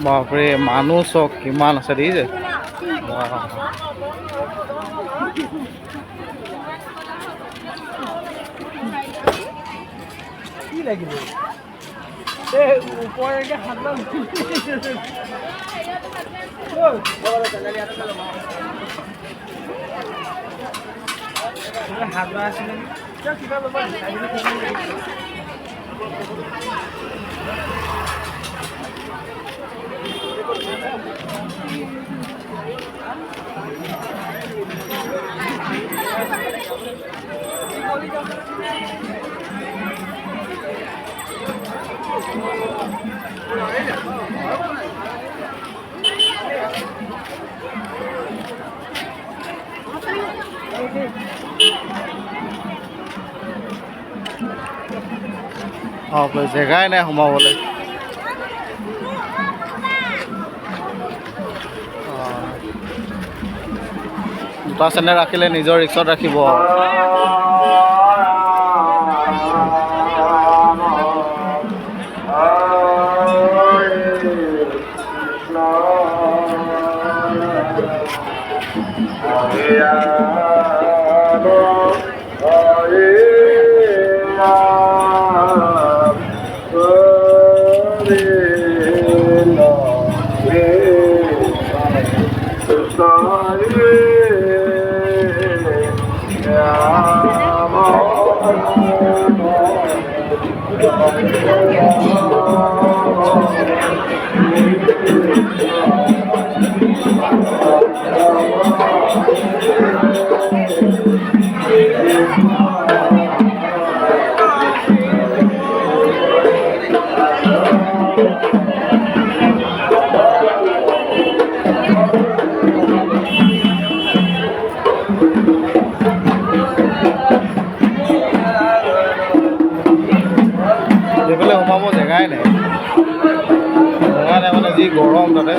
বাপৰে মানুহ চক কিমান আছে দেখিছে কি লাগিব উপৰকে হাতলা হাতলা আছিলে কিবা জেগাই নাই সোমাবলৈ জোতা চেন্দেল ৰাখিলে নিজৰ ৰিক্সত ৰাখিব এইফালে সোমাব জেগাই নাই মানে যি গৰম তাতে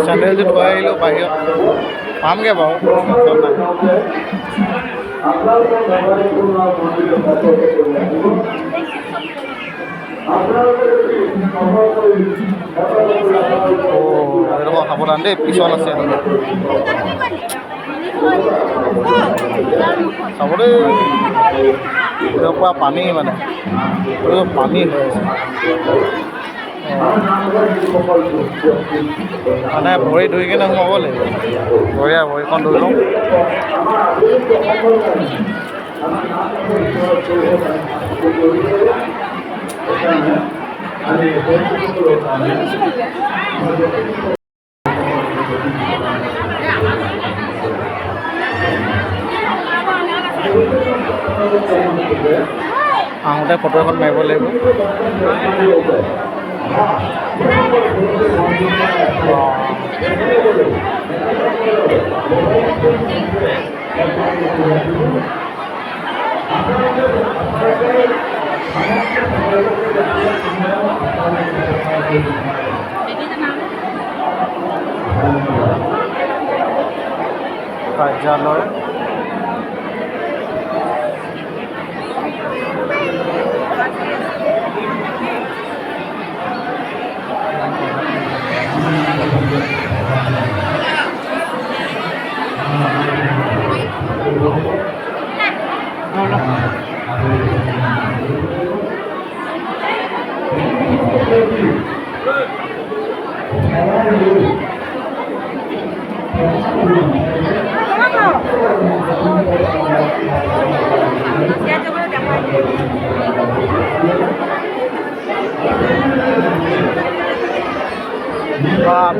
চেন্দেলযোৰ থৈ আহিলোঁ বাহিৰত পামগৈ বাৰু এইডোখৰ সাৱধান দেই পিছল আছে চাব দেই পৰা পানী মানে পানী হৈ আছে মানে ভৰি ধুই কিনে সোমাব লাগিব ভৰিখন ধুই লওঁ আহোঁতে ফটো এখন মাৰিব লাগিব কাৰ্যালয়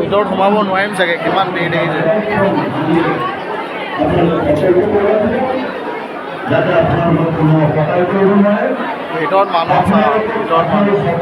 ভিতৰত সোমাব নোৱাৰিম চাগে কিমান দেৰি দেখিছে ভিতৰত মানুহ ভিতৰত মানুহ